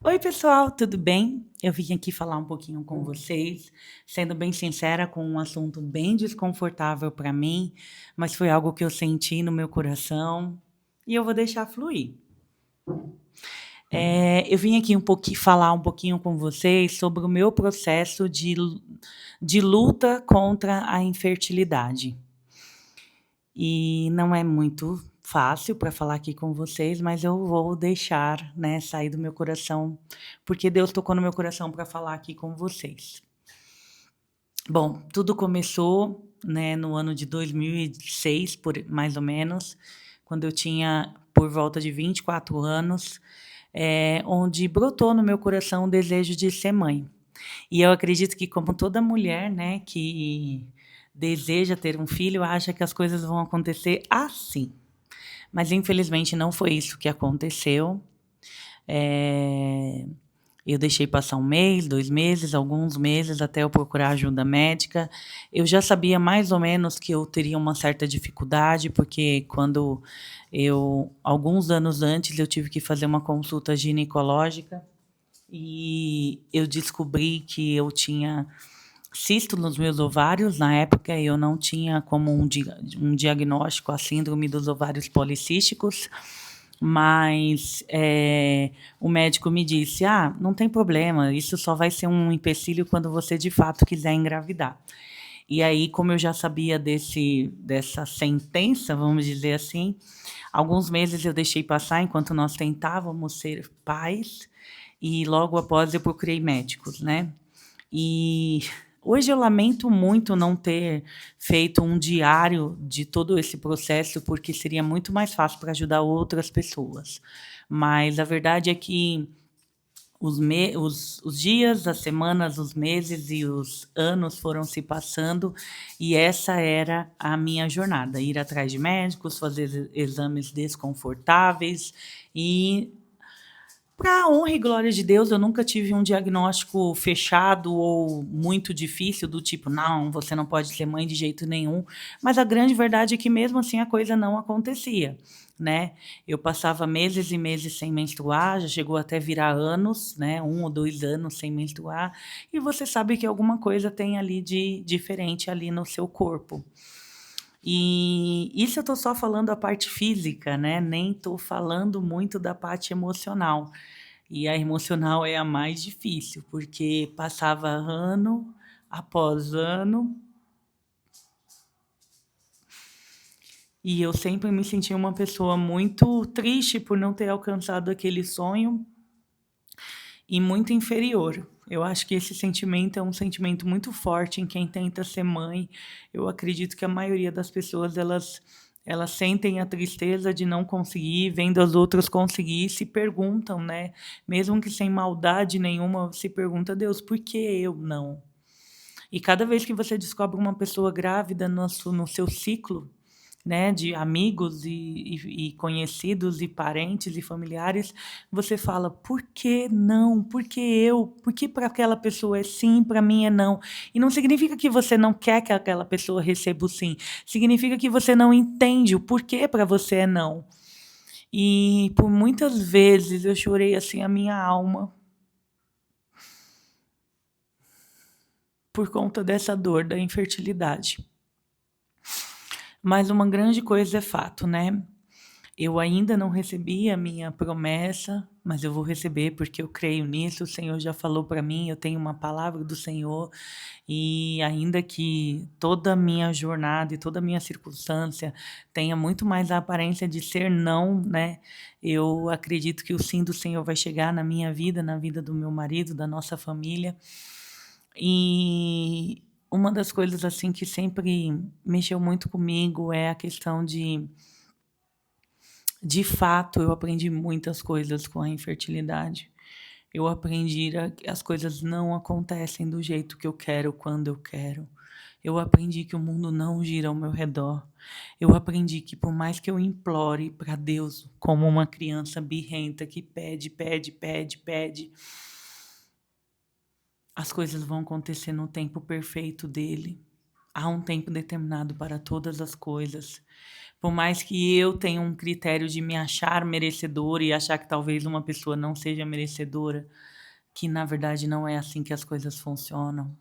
Oi, pessoal, tudo bem? Eu vim aqui falar um pouquinho com vocês, sendo bem sincera, com um assunto bem desconfortável para mim, mas foi algo que eu senti no meu coração e eu vou deixar fluir. Eu vim aqui falar um pouquinho com vocês sobre o meu processo de luta contra a infertilidade. E não é muito fácil para falar aqui com vocês, mas eu vou deixar, né, sair do meu coração, porque Deus tocou no meu coração para falar aqui com vocês. Bom, tudo começou, né, no ano de 2006, por mais ou menos, quando eu tinha por volta de 24 anos, onde brotou no meu coração o desejo de ser mãe. E eu acredito que, como toda mulher, né, que deseja ter um filho, acha que as coisas vão acontecer assim. Mas infelizmente não foi isso que aconteceu. É, eu deixei passar um mês, 2 meses, alguns meses até eu procurar ajuda médica. Eu já sabia mais ou menos que eu teria uma certa dificuldade, porque alguns anos antes, eu tive que fazer uma consulta ginecológica e eu descobri que eu tinha cisto nos meus ovários. Na época, eu não tinha como um diagnóstico a síndrome dos ovários policísticos, mas o médico me disse: não tem problema, isso só vai ser um empecilho quando você de fato quiser engravidar. E aí, como eu já sabia dessa sentença, vamos dizer assim, alguns meses eu deixei passar enquanto nós tentávamos ser pais, e logo após eu procurei médicos, né? E hoje eu lamento muito não ter feito um diário de todo esse processo, porque seria muito mais fácil para ajudar outras pessoas. Mas a verdade é que os dias, as semanas, os meses e os anos foram se passando, e essa era a minha jornada: ir atrás de médicos, fazer exames desconfortáveis e, para a honra e glória de Deus, eu nunca tive um diagnóstico fechado ou muito difícil, do tipo, não, você não pode ser mãe de jeito nenhum. Mas a grande verdade é que mesmo assim a coisa não acontecia, né? Eu passava meses e meses sem menstruar, já chegou até virar anos, né? 1 ou 2 anos sem menstruar, e você sabe que alguma coisa tem ali de diferente ali no seu corpo. E isso eu estou só falando a parte física, né? Nem estou falando muito da parte emocional. E a emocional é a mais difícil, porque passava ano após ano e eu sempre me sentia uma pessoa muito triste por não ter alcançado aquele sonho e muito inferior. Eu acho que esse sentimento é um sentimento muito forte em quem tenta ser mãe. Eu acredito que a maioria das pessoas, elas sentem a tristeza de não conseguir, vendo as outras conseguir, e se perguntam, né? Mesmo que sem maldade nenhuma, se pergunta: Deus, por que eu não? E cada vez que você descobre uma pessoa grávida no seu ciclo, né, de amigos e conhecidos e parentes e familiares, você fala: por que não? Por que eu? Por que para aquela pessoa é sim, para mim é não? E não significa que você não quer que aquela pessoa receba o sim, significa que você não entende o porquê para você é não. E por muitas vezes eu chorei assim a minha alma por conta dessa dor da infertilidade. Mas uma grande coisa é fato, né? Eu ainda não recebi a minha promessa, mas eu vou receber porque eu creio nisso. O Senhor já falou para mim, eu tenho uma palavra do Senhor, e ainda que toda a minha jornada e toda a minha circunstância tenha muito mais a aparência de ser não, né? Eu acredito que o sim do Senhor vai chegar na minha vida, na vida do meu marido, da nossa família. E uma das coisas assim que sempre mexeu muito comigo é a questão de fato, eu aprendi muitas coisas com a infertilidade. Eu aprendi que as coisas não acontecem do jeito que eu quero, quando eu quero. Eu aprendi que o mundo não gira ao meu redor. Eu aprendi que, por mais que eu implore para Deus, como uma criança birrenta que pede, pede, pede, pede, as coisas vão acontecer no tempo perfeito dele. Há um tempo determinado para todas as coisas. Por mais que eu tenha um critério de me achar merecedora e achar que talvez uma pessoa não seja merecedora, que na verdade não é assim que as coisas funcionam.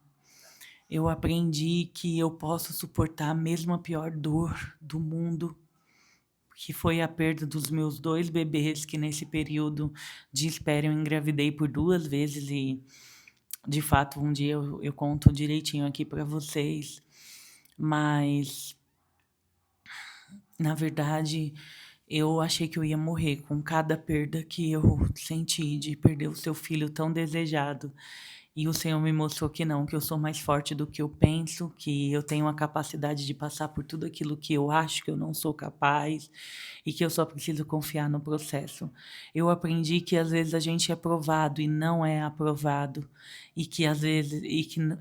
Eu aprendi que eu posso suportar mesmo a pior dor do mundo, que foi a perda dos meus 2 bebês, que nesse período de espera eu engravidei por 2 vezes e, de fato, um dia eu conto direitinho aqui para vocês. Mas, na verdade, eu achei que eu ia morrer com cada perda que eu senti de perder o seu filho tão desejado. E o Senhor me mostrou que não, que eu sou mais forte do que eu penso, que eu tenho a capacidade de passar por tudo aquilo que eu acho que eu não sou capaz e que eu só preciso confiar no processo. Eu aprendi que às vezes a gente é provado e não é aprovado, e que às vezes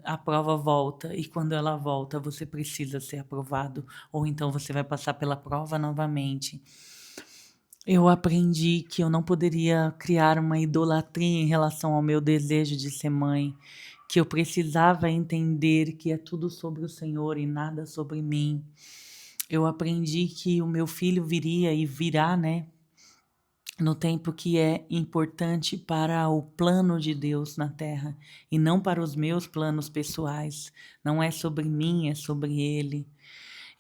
a prova volta e quando ela volta você precisa ser aprovado ou então você vai passar pela prova novamente. Eu aprendi que eu não poderia criar uma idolatria em relação ao meu desejo de ser mãe, que eu precisava entender que é tudo sobre o Senhor e nada sobre mim. Eu aprendi que o meu filho viria e virá, né, no tempo que é importante para o plano de Deus na terra e não para os meus planos pessoais. Não é sobre mim, é sobre ele.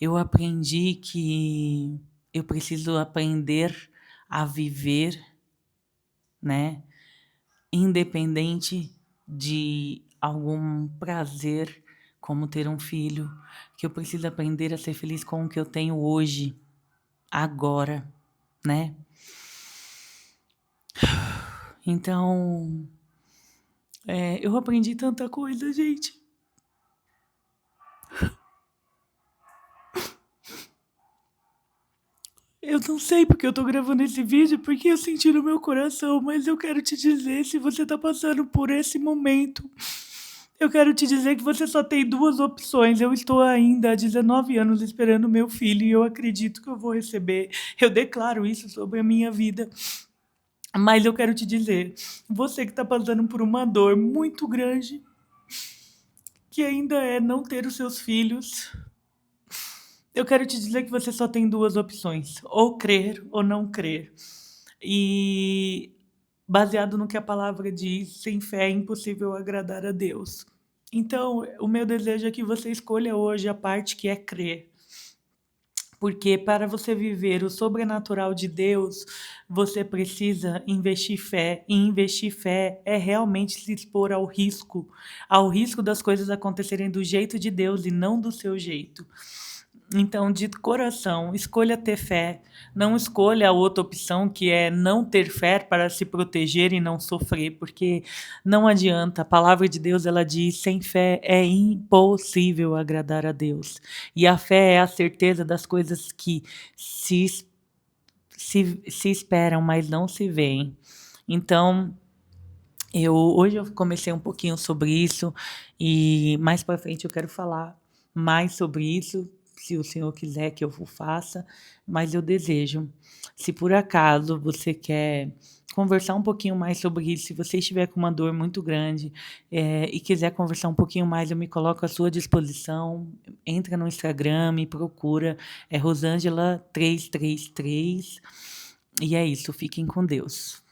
Eu aprendi que eu preciso aprender a viver, né, independente de algum prazer, como ter um filho, que eu preciso aprender a ser feliz com o que eu tenho hoje, agora, né? Então, eu aprendi tanta coisa, gente. Eu não sei porque eu tô gravando esse vídeo, porque eu senti no meu coração, mas eu quero te dizer, se você tá passando por esse momento, eu quero te dizer que você só tem 2 opções. Eu estou ainda há 19 anos esperando meu filho e eu acredito que eu vou receber. Eu declaro isso sobre a minha vida. Mas eu quero te dizer, você que tá passando por uma dor muito grande, que ainda é não ter os seus filhos, eu quero te dizer que você só tem 2 opções: ou crer ou não crer. E baseado no que a palavra diz, sem fé é impossível agradar a Deus. Então, o meu desejo é que você escolha hoje a parte que é crer. Porque para você viver o sobrenatural de Deus, você precisa investir fé. E investir fé é realmente se expor ao risco das coisas acontecerem do jeito de Deus e não do seu jeito. Então, de coração, escolha ter fé. Não escolha a outra opção, que é não ter fé para se proteger e não sofrer, porque não adianta. A palavra de Deus, ela diz: sem fé é impossível agradar a Deus. E a fé é a certeza das coisas que se esperam, mas não se veem. Então, hoje eu comecei um pouquinho sobre isso e mais para frente eu quero falar mais sobre isso, se o Senhor quiser que eu o faça, mas eu desejo. Se por acaso você quer conversar um pouquinho mais sobre isso, se você estiver com uma dor muito grande e quiser conversar um pouquinho mais, eu me coloco à sua disposição. Entra no Instagram, me procura, é Rosângela 333. E é isso, fiquem com Deus.